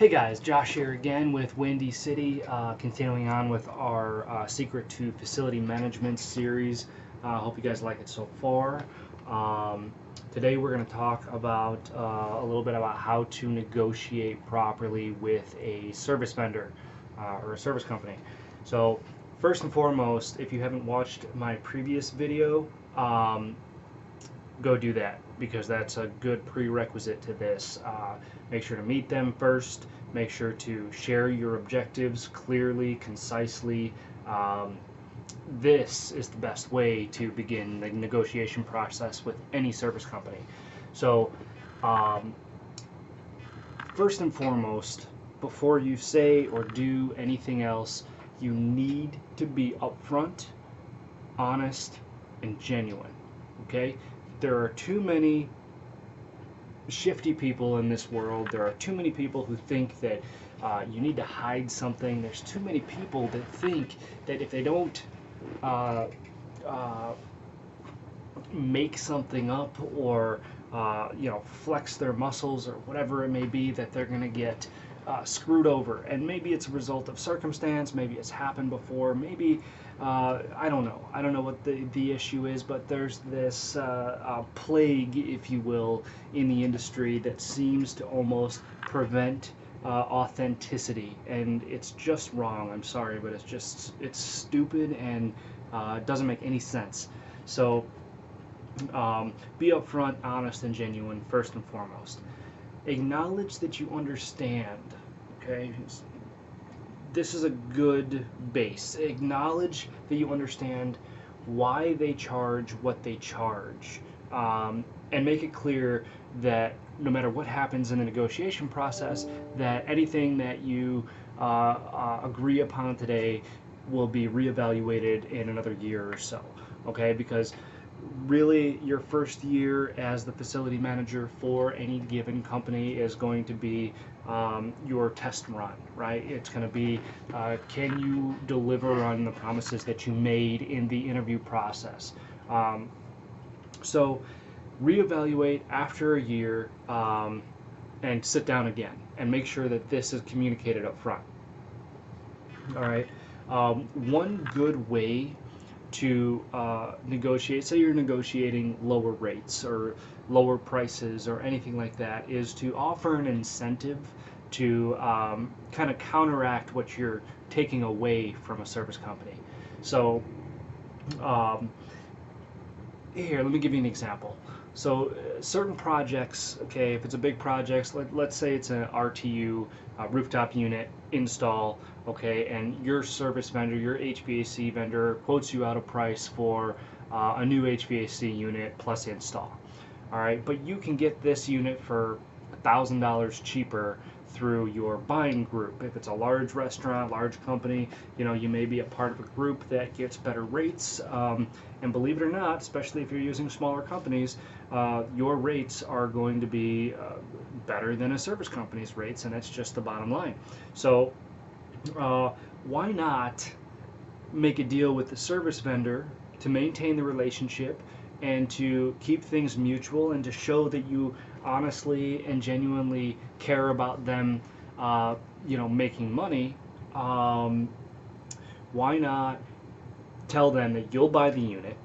Hey guys, Josh here again with Windy City, continuing on with our Secret to Facility Management series. Hope you guys like it so far. Today we're going to talk about a little bit about how to negotiate properly with a service vendor or a service company. So first and foremost, if you haven't watched my previous video, go do that, because that's a good prerequisite to this. Make sure to meet them first. Make sure to share your objectives clearly, concisely. This is the best way to begin the negotiation process with any service company. So, first and foremost, before you say or do anything else, you need to be upfront, honest, and genuine. Okay? There are too many shifty people in this world. There are too many people who think that you need to hide something. There's too many people that think that if they don't uh, uh, make something up or flex their muscles or whatever it may be, that they're going to get screwed over. And maybe it's a result of circumstance, maybe it's happened before, maybe I don't know. I don't know what the issue is, but there's this plague, if you will, in the industry that seems to almost prevent authenticity, and it's just wrong. I'm sorry, but it's stupid, and it doesn't make any sense. So be upfront, honest, and genuine first and foremost. Acknowledge that you understand. Okay, this is a good base. Acknowledge that you understand why they charge what they charge, and make it clear that no matter what happens in the negotiation process, that anything that you agree upon today will be reevaluated in another year or so. Okay, because really your first year as the facility manager for any given company is going to be your test run, right? It's going to be, can you deliver on the promises that you made in the interview process? So reevaluate after a year, and sit down again and make sure that this is communicated up front. All right. One good way to negotiate, say you're negotiating lower rates or lower prices or anything like that, is to offer an incentive to kind of counteract what you're taking away from a service company. So here, let me give you an example. So certain projects, okay, if it's a big project, let's say it's an RTU, rooftop unit install, okay, and your service vendor, your HVAC vendor quotes you out a price for a new HVAC unit plus install. All right, but you can get this unit for $1,000 cheaper through your buying group. If it's a large restaurant, large company, you may be a part of a group that gets better rates. And believe it or not, especially if you're using smaller companies, your rates are going to be better than a service company's rates, and that's just the bottom line. So why not make a deal with the service vendor to maintain the relationship and to keep things mutual and to show that you honestly and genuinely care about them, making money? Why not tell them that you'll buy the unit,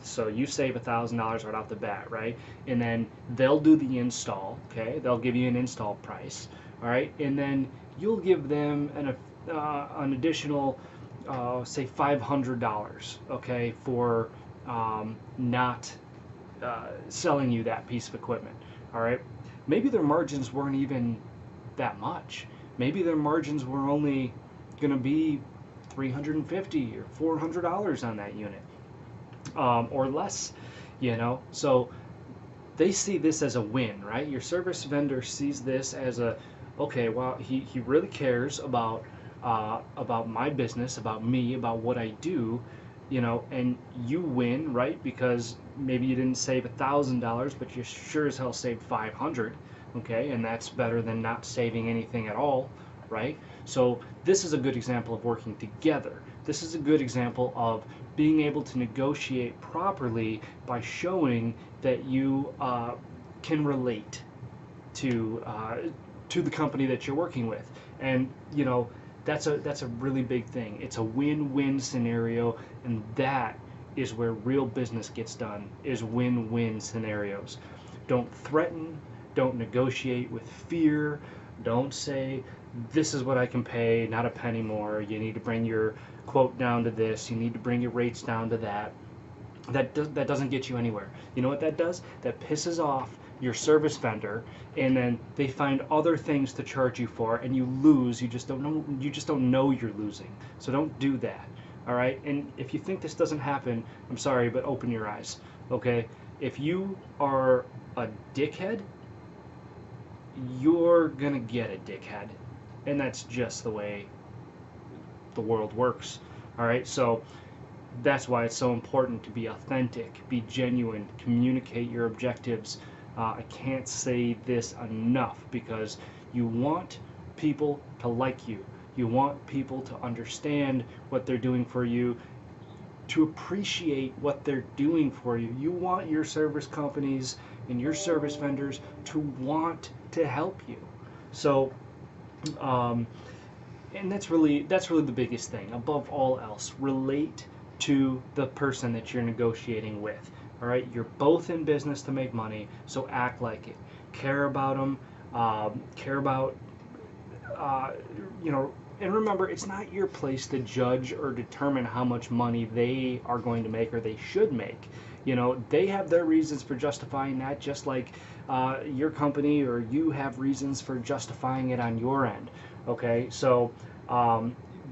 so you save $1,000 right off the bat, right? And then they'll do the install, okay? They'll give you an install price, all right? And then you'll give them an additional, say $500, okay, for not selling you that piece of equipment, all right? Maybe their margins weren't even that much. Maybe their margins were only going to be $350 or $400 on that unit, or less, So they see this as a win, right? Your service vendor sees this as okay, well, he really cares about my business, about me, about what I do, and you win, right? Because maybe you didn't save $1,000, but you sure as hell saved 500, okay? And that's better than not saving anything at all, right? So this is a good example of working together. This is a good example of being able to negotiate properly by showing that you can relate to to the company that you're working with. And that's a really big thing. It's a win-win scenario, and that is where real business gets done, is win-win scenarios. Don't threaten, don't negotiate with fear, don't say, this is what I can pay, not a penny more. You need to bring your quote down to this, you need to bring your rates down to that. That doesn't get you anywhere. You know what that does? That pisses off your service vendor, and then they find other things to charge you for, and you lose. You just don't know you're losing. So don't do that. All right? And if you think this doesn't happen, I'm sorry, but open your eyes. Okay? If you are a dickhead, you're gonna get a dickhead, and that's just the way the world works. All right? So that's why it's so important to be authentic, be genuine, communicate your objectives. I can't say this enough, because you want people to like you. You want people to understand what they're doing for you, to appreciate what they're doing for you. You want your service companies and your service vendors to want to help you. So, and that's really the biggest thing. Above all else, relate to the person that you're negotiating with. All right, you're both in business to make money, so act like it. Care about them. Care about and remember, it's not your place to judge or determine how much money they are going to make or they should make. They have their reasons for justifying that, just like your company or you have reasons for justifying it on your end. Okay, so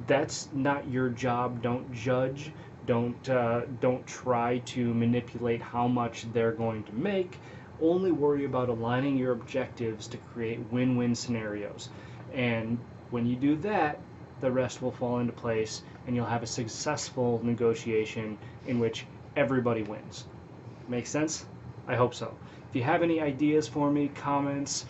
that's not your job. Don't judge. Don't try to manipulate how much they're going to make. Only worry about aligning your objectives to create win-win scenarios. And when you do that, the rest will fall into place, and you'll have a successful negotiation in which everybody wins. Make sense? I hope so. If you have any ideas for me, comments,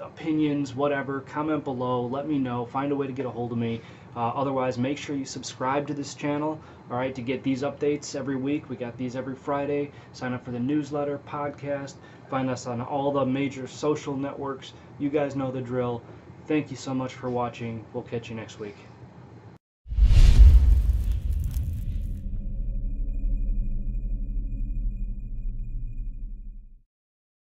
opinions, whatever, comment below. Let me know. Find a way to get a hold of me. Otherwise, make sure you subscribe to this channel, all right, to get these updates every week. We got these every Friday. Sign up for the newsletter, podcast. Find us on all the major social networks. You guys know the drill. Thank you so much for watching. We'll catch you next week.